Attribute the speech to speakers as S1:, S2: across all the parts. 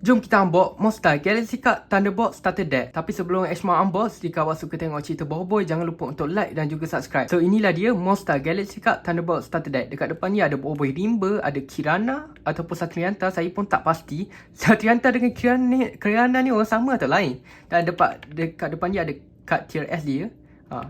S1: Jom kita unbox Monster Galaxy Card Thunderbolt Starter Deck. Tapi sebelum Ashma unbox, jika awak suka tengok cerita Boboiboy, jangan lupa untuk like dan juga subscribe. So inilah dia Monster Galaxy Card Thunderbolt Starter Deck. Dekat depan ni ada Boboiboy Rimba, ada Kirana ataupun Satrianta. Saya pun tak pasti Satrianta dengan Kirana ni orang sama atau lain. Dan dekat depan ni ada kad tier S dia.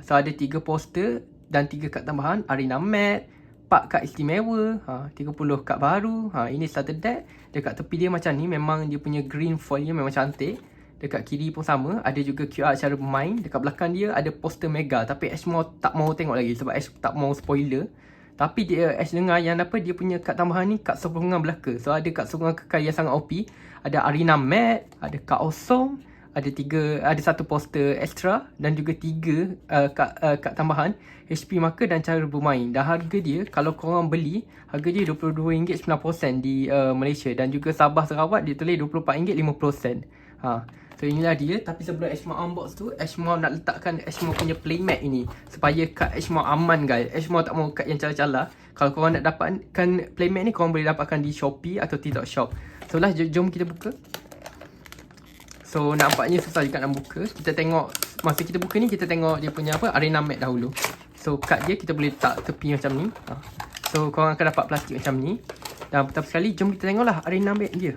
S1: So ada 3 poster dan 3 kad tambahan. Arena Mat, 4 kad istimewa, 30 kad baru. Ini starter deck. Dekat tepi dia macam ni, memang dia punya green foilnya memang cantik. Dekat kiri pun sama, ada juga QR cara bermain. Dekat belakang dia ada poster mega, tapi Ash tak mau tengok lagi sebab Ash tak mau spoiler. Tapi dia Ash dengar yang dia punya kad tambahan ni kad sokongan belaka. So ada kad sokongan kekal yang sangat OP. Ada Arena Mat, ada kad awesome, ada satu poster extra dan juga 3 kad tambahan, HP marker dan cara bermain. Dan harga dia, kalau korang beli, harga dia RM22.9% di Malaysia. Dan juga Sabah Sarawak dia tulis RM24.5%. So inilah dia. Tapi sebelum Ashma unbox tu, Ashma nak letakkan Ashma punya playmat ini supaya kad Ashma aman guys. Ashma tak mau kad yang cala-cala. Kalau korang nak dapatkan playmat ni, korang boleh dapatkan di Shopee atau TikTok Shop. So lah, jom kita buka. So nampaknya susah juga nak buka. Kita tengok, masa kita buka ni, kita tengok dia punya Arena Mat dahulu. So kad dia kita boleh letak tepi macam ni. So korang akan dapat plastik macam ni. Dan pertama sekali, jom kita tengoklah Arena Mat dia.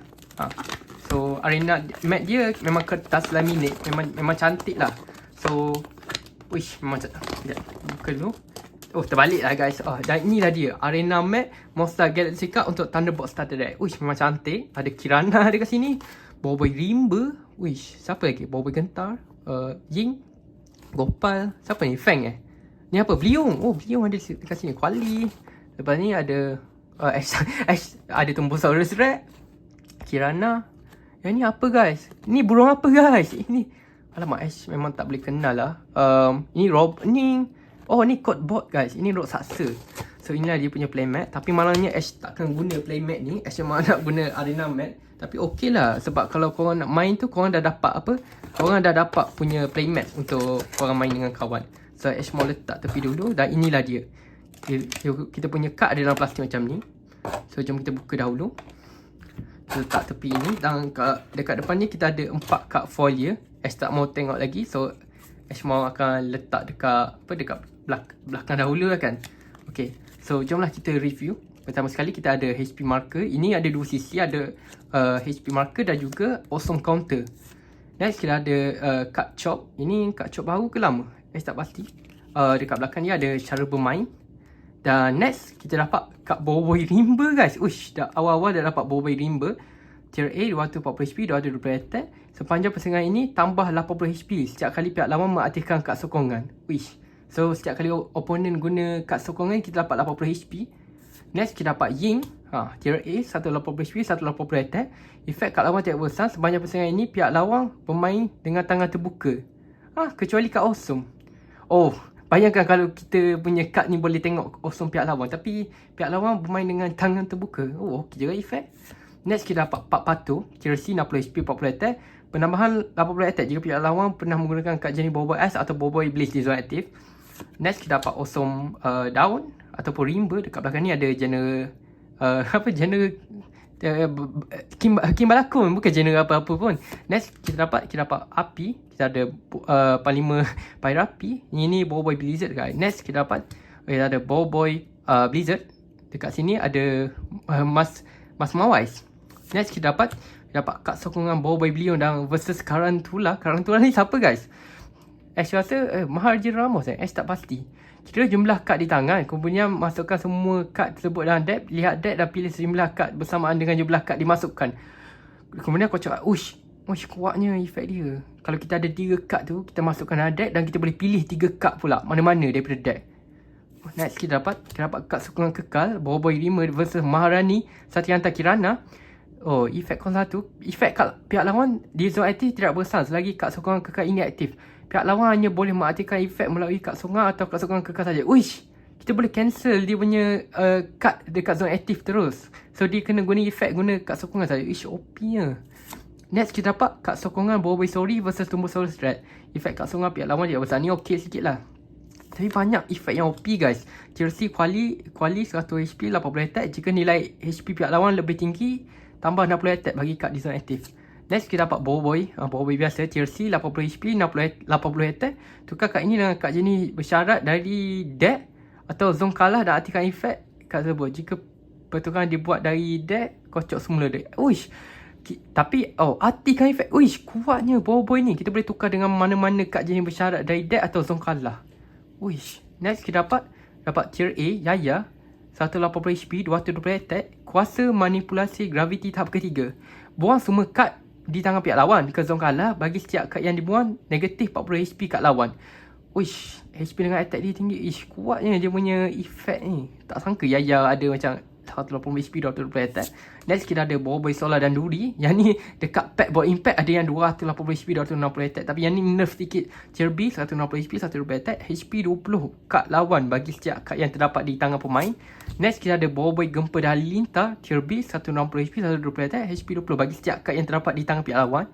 S1: So Arena Mat dia memang kertas laminate, memang cantik lah. So wish, memang sekejap, buka dulu. Oh, terbalik lah guys. Dan inilah dia Arena Mat Monster Galaxy Card untuk Thunderbolt Starter Deck. Wish, memang cantik. Ada Kirana dekat sini, Boboiboy Rimba. Wish, siapa lagi? Boboiboy Gentar, Ying, Gopal. Siapa ni? Feng Ni apa? Bliung. Oh, Bliung ada dekat sini. Kuali. Lepas ni ada Ash, ada Tumbosaurus Rex, Kirana. Yang ni apa guys? Ni burung apa guys? Ini, alamak, Ash memang tak boleh kenal lah. Ini ni codebot guys. Ini rod saksa. So inilah dia punya playmat. Tapi malangnya Ash takkan guna playmat ni. Ash memang nak guna Arena Mat. Tapi okey lah, sebab kalau korang nak main tu, korang dah dapat korang dah dapat punya playmat untuk korang main dengan kawan. So Ash mau letak tepi dulu. Dan inilah dia. Kita punya kad ada dalam plastik macam ni. So jom kita buka dahulu. Kita letak tepi ni. Dan dekat depan ni kita ada 4 kad foil. Ash tak mau tengok lagi. So Ash mau akan letak dekat belakang dahulu lah kan. Okay, so jomlah kita review. Pertama sekali kita ada HP marker. Ini ada 2 sisi, ada HP marker dan juga awesome counter. Next kita ada card chop. Ini card chop baru ke lama? Tak pasti. Dekat belakang ni ada cara bermain. Dan next kita dapat card Boboiboy Rimba guys. Uish, dah awal-awal dah dapat Boboiboy Rimba. Tier A 240 HP, 220 attack. Sepanjang persaingan ini tambah 80 HP setiap kali pihak lawan mengaktifkan kad sokongan. Uish. So setiap kali opponent guna kad sokongan, kita dapat 80 HP. Next kita dapat Ying, tier A, 180 HP, 180 attack. Efek kad lawan tidak bersan. Sepanjang persaingan ini pihak lawan bermain dengan tangan terbuka. Kecuali kad awesome. Oh, bayangkan kalau kita punya kad ni boleh tengok awesome pihak lawan, tapi pihak lawan bermain dengan tangan terbuka. Oh, okey juga efek. Next kita dapat Pak Patu, tier C, 60 HP, 40 attack. Penambahan 80 attack jika pihak lawan pernah menggunakan kad jenis Boboiboy Ice atau Boboiboy Blaze di zona aktif. Next kita dapat awesome Daun ataupun Rimba. Dekat belakang ni ada genre Kimbalakun, bukan genre apa-apa pun. Next kita dapat api. Kita ada Panglima Pyrapi. Ini Boboiboy Blizzard guys. Next kita dapat ada Boboiboy Blizzard. Dekat sini ada Mas Mawais. Next kita dapat kad sokongan Boboiboy Bliung dan versus Karantula. Karantula ni siapa guys? Ash rasa Maharja Ramos Ash tak pasti. Kira jumlah kad di tangan, kemudian masukkan semua kad tersebut dalam deck. Lihat deck dan pilih sejumlah kad bersamaan dengan jumlah kad dimasukkan. Kemudian kau cakap, uish, kuatnya efek dia. Kalau kita ada 3 kad tu, kita masukkan dalam deck dan kita boleh pilih 3 kad pula, mana-mana daripada deck. Next kita dapat kad sokongan kekal Boboiboy Rimba versus Maharani Satrianta Kirana. Oh, efek 01. Efek kad pihak lawan di zona aktif tidak bersan selagi kad sokongan kekal ini aktif. Pihak lawan hanya boleh mengaktifkan efek melalui kad sokongan atau kad sokongan kekal saja. Uish, kita boleh cancel dia punya kad dekat zona aktif terus. So dia kena guna efek guna kad sokongan saja. Uish, OP-nya. Next kita dapat kad sokongan Boboiboy Story versus Tumbosaurus Rex. Efek kad sokongan pihak lawan dia besar. Ni okey sikit lah. Tapi banyak efek yang OP guys. Tier C Kuali 100 HP, 80 attack. Jika nilai HP pihak lawan lebih tinggi, tambah 60 attack bagi kad di zona aktif. Next kita dapat Bowboy biasa tier C 80 HP 80 attack. Tukar kad ini dengan kad jenis bersyarat dari deck atau zone kalah dan aktifkan efek kad tersebut. Jika pertukaran dibuat dari deck, kocok semula deck. Uish. Tapi aktifkan efek. Uish, kuatnya Bowboy ni. Kita boleh tukar dengan mana-mana kad jenis bersyarat dari deck atau zone kalah. Uish. Next kita dapat tier A Yaya 180 HP 220 attack. Kuasa manipulasi graviti tahap ketiga. Buang semua kad di tangan pihak lawan ke zone kalah. Bagi setiap kad yang dibuang negatif 40 HP kad lawan. Uish, HP dengan attack dia tinggi. Ish, kuatnya dia punya efek ni. Tak sangka Yaya ada macam 180 HP 220 attack. Next kita ada Bowboy Solar dan Duri. Yang ni dekat pack buat impact ada yang 280 HP 260 attack. Tapi yang ni nerf sikit. Tier B 160 HP 120 attack. HP 20 kad lawan bagi setiap kad yang terdapat di tangan pemain. Next kita ada Bowboy Gempa dan Halilintar. Tier B 160 HP 120 attack. HP 20 bagi setiap kad yang terdapat di tangan pihak lawan.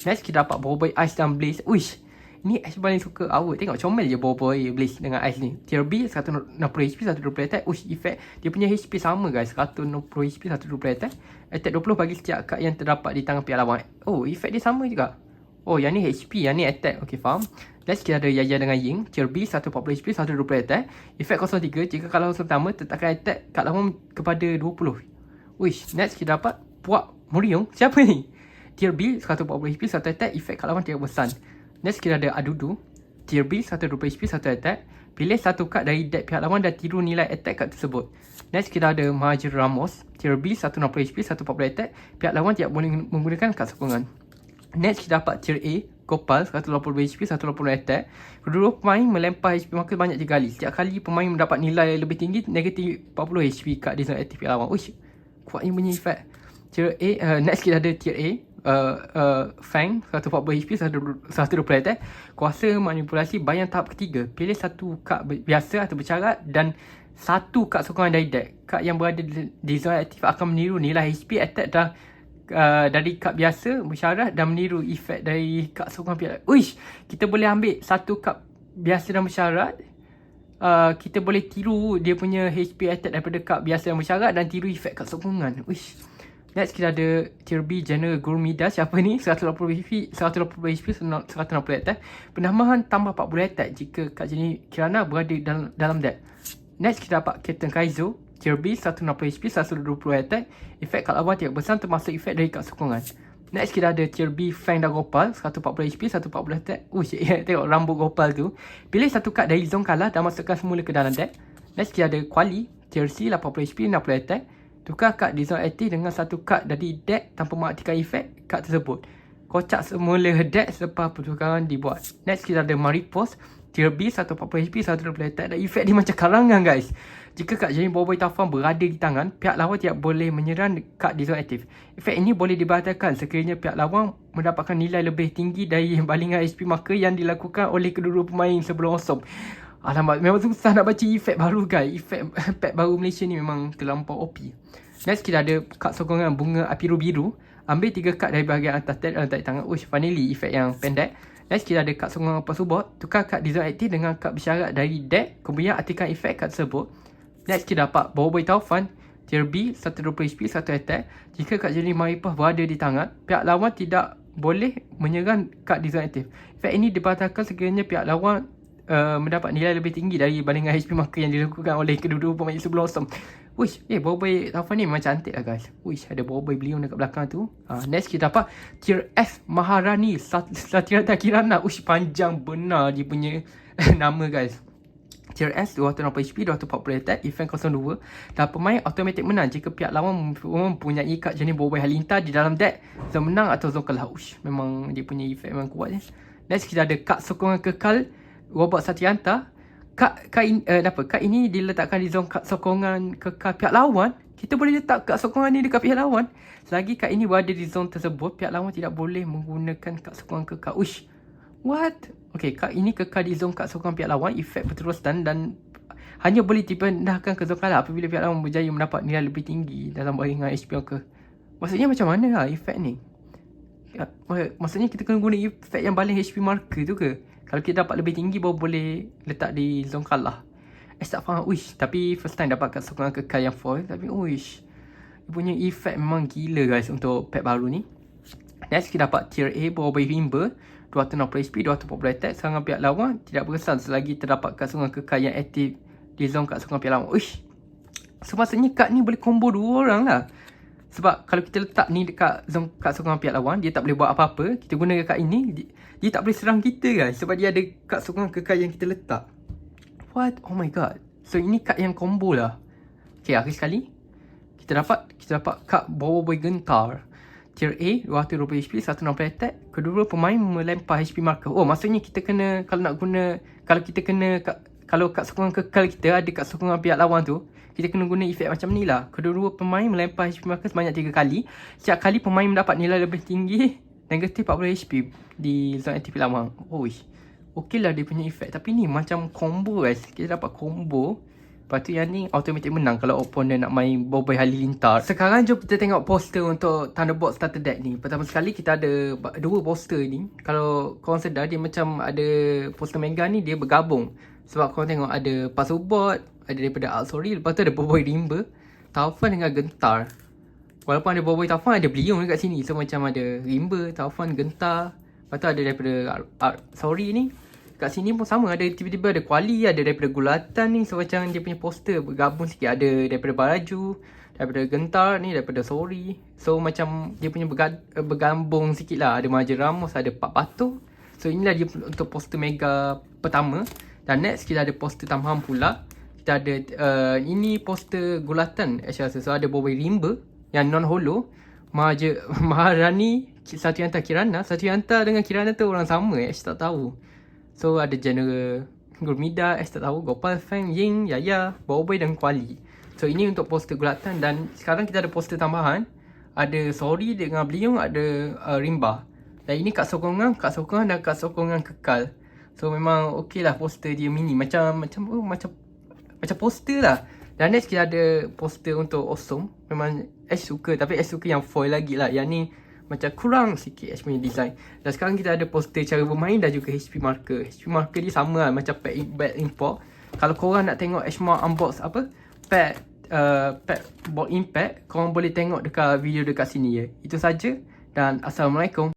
S1: Next kita dapat Bowboy Ice dan Blaze. Uish, ni Ash paling suka awak. Tengok comel je Bowboy Blaze dengan Ice ni. Tier B 160 HP 120 attack. Ush, efek dia punya HP sama guys. 160 HP 120 attack. Attack 20 bagi setiap kad yang terdapat di tangan pihak lawan. Oh, efek dia sama juga. Oh, yang ni HP, yang ni attack. Okay, faham. Next kita ada Yaya dengan Ying. Tier B 140 HP 120 attack. Efek 03. Jika kalah unsur pertama, tetakkan attack kad lawan kepada 20. Uish, next kita dapat Puak Muriung. Siapa ni? Tier B 140 HP 1 attack. Efek kad lawan tidak bersan. Next kita ada Adudu. Tier B 120 HP 1 attack. Pilih satu kad dari deck pihak lawan dan tiru nilai attack kad tersebut. Next kita ada Mahathir Ramos. Tier B 160 HP 140 attack. Pihak lawan tidak boleh menggunakan kad sokongan. Next kita dapat Tier A Gopal 180 HP 180 attack. Kedua pemain melempar HP marker banyak 3 kali. Setiap kali pemain mendapat nilai lebih tinggi negatif 40 HP kad di zona aktif pihak lawan. Uish, kuatnya punya efek. Tier A. Next kita ada Tier A Fang 140 HP 120 attack. Kuasa manipulasi bayang tahap ketiga. Pilih satu kad biasa atau bersyarat dan satu kad sokongan dari deck. Kad yang berada di zona aktif akan meniru nilai HP attack dan dari kad biasa bersyarat dan meniru efek dari kad sokongan pihak. Uish, kita boleh ambil satu kad biasa dan bersyarat. Kita boleh tiru dia punya HP attack daripada kad biasa dan bersyarat dan tiru efek kad sokongan. Uish. Next kita ada Tier B General Gurmida. Siapa ni? 180 HP 160 attack. Penambahan tambah 40 attack jika kad jenis Kirana berada dalam deck. Next kita dapat Captain Kaizo. Tier B 160 HP 120 attack. Efek kad lawan tidak bersan termasuk efek dari kad sokongan. Next kita ada Tier B Fang dan Gopal 140 HP 140 attack. Tengok rambut Gopal tu. Pilih satu kad dari zone kalah dan masukkan semula ke dalam deck. Next kita ada Kuali. Tier C 80 HP 60 attack. Tukar kad di zona aktif dengan satu kad dari deck tanpa mengaktifkan efek kad tersebut. Kocak semula deck selepas pertukaran dibuat. Next kita ada Maripos. Tier B 140 HP 120 attack dan efek dia macam karangan guys. Jika kad jenis Bowboy Tafang berada di tangan, pihak lawan tidak boleh menyerang kad di zona aktif. Efek ini boleh dibatalkan sekiranya pihak lawan mendapatkan nilai lebih tinggi dari balingan HP marker yang dilakukan oleh kedua-dua pemain sebelum awesome. Alamak, memang susah nak baca efek baru guys. Efek pack baru Malaysia ni memang terlampau OP. Next kita ada kad sokongan bunga api biru. Ambil 3 kad dari bahagian atas tab dalam tangan. Uish, finally efek yang pendek. Next kita ada kad sokongan support. Tukar kad di zona aktif dengan kad bersyarat dari deck. Kemudian aktifkan efek kad tersebut. Next kita dapat Bowboy Taufan. Tier B 120 HP 1 attack. Jika kad jenis Maripos berada di tangan, pihak lawan tidak boleh menyerang kad di zona aktif. Efek ini dibatalkan sekiranya pihak lawan mendapat nilai lebih tinggi dari balingan HP marker yang dilakukan oleh kedua-dua pemain sebelum awesome. Wish, Bowboy Taufan ni memang cantik lah guys. Wish, ada Bowboy beliau dekat belakang tu. Next kita dapat Tier F Maharani Satyarata Kirana. Wish, panjang benar dia punya nama guys. Tier S 260 HP 240 attack. Event 02. Dan pemain automatik menang jika pihak lawan mempunyai kad jenis Bowboy Halilintar di dalam deck. Zone menang atau zone kalah. Wish, memang dia punya efek memang kuat je. Next kita ada kad sokongan kekal Robot Satyanta. Kad ini diletakkan di zon kad sokongan kekal pihak lawan. Kita boleh letak kad sokongan ni dekat pihak lawan. Selagi kad ini berada di zon tersebut, pihak lawan tidak boleh menggunakan kad sokongan kekal. Uish, what? Okay, kad ini kekal di zon kad sokongan pihak lawan. Efek berterusan dan hanya boleh dipindahkan ke zon kalah apabila pihak lawan berjaya mendapat nilai lebih tinggi dalam baringan HP ke. Maksudnya macam mana lah efek ni? Maksudnya kita kena guna efek yang baling HP marker tu ke? Kalau kita dapat lebih tinggi baru boleh letak di zone kalah. Tak faham. Uish, tapi first time dapat kat sokongan kekal yang foil. Tapi uish, dia punya efek memang gila guys untuk pack baru ni. Next kita dapat tier A bawah boy rimba 260 HP, 240 attack. Serangan pihak lawan tidak berkesan selagi terdapat kad sokongan kekal yang aktif di zone kad sokongan pihak lawan. Uish. So maksudnya kad ni boleh combo 2 orang lah. Sebab kalau kita letak ni dekat zone kad sokongan pihak lawan, dia tak boleh buat apa-apa. Kita guna kad ini, dia tak boleh serang kita guys. Sebab dia ada kad sokongan kekal yang kita letak. What? Oh my god. So ini kad yang combo lah. Okay, akhir sekali kita dapat kad bawah boy gentar. Tier A 220 HP, 160 attack. Kedua pemain melempar HP marker. Oh, maksudnya kita kena, kalau kita kena kalau kad sokongan kekal kita ada kad sokongan pihak lawan tu, kita kena guna efek macam ni lah. Kedua pemain melempar HP marker sebanyak 3 kali. Setiap kali pemain mendapat nilai lebih tinggi negatif 40 HP di zone aktif pihak lawan. Oh, okey lah dia punya efek. Tapi ni macam combo guys. Kita dapat combo. Lepas tu yang ni automatic menang kalau opponent nak main Boboiboy Halilintar. Sekarang jom kita tengok poster untuk Thunderbolt Starter Deck ni. Pertama sekali kita ada 2 poster ni. Kalau korang sedar dia macam ada poster mega ni dia bergabung. Sebab korang tengok ada Puzzlebot, ada daripada Alsori, lepas tu ada Boboiboy Rimba, Taufan dengan Gentar. Walaupun ada Boboiboy Taufan, ada Beliung dekat sini. So macam ada Rimba, Taufan, Gentar. Lepas tu ada daripada Alsori ni. Kat sini pun sama, ada tiba-tiba ada Kuali, ada daripada Gulatan ni. So macam dia punya poster bergabung sikit. Ada daripada Baraju, daripada Gentar ni, daripada Sori. So macam dia punya bergabung sikit lah. Ada Mahathir Ramos, ada Pak Pato. So inilah dia untuk poster mega pertama. Dan next kita ada poster tambahan pula. Kita ada ini poster Gulatan actually. So ada Boboiboy Rimba yang non-holo, Maharani, Satyanta Kirana. Satyanta dengan Kirana tu orang sama tak tahu. So ada General Gurmida, tak tahu, Gopal, Feng, Ying, Yaya, Boboiboy dan Kuali. So ini untuk poster Gulatan. Dan sekarang kita ada poster tambahan. Ada Sori dengan Beliung, ada Rimba. Dan ini kad sokongan dan kad sokongan kekal. So memang okey lah poster dia mini. Macam poster lah. Dan next kita ada poster untuk Awesome. Memang Ash suka, tapi Ash suka yang foil lagi lah. Yang ni macam kurang sikit Ash punya design. Dan sekarang kita ada poster cara bermain dan juga HP marker. HP marker dia sama lah macam pack import. Kalau korang nak tengok Ash mau unbox apa pack box impact, korang boleh tengok dekat video dekat sini ya. Itu saja dan Assalamualaikum.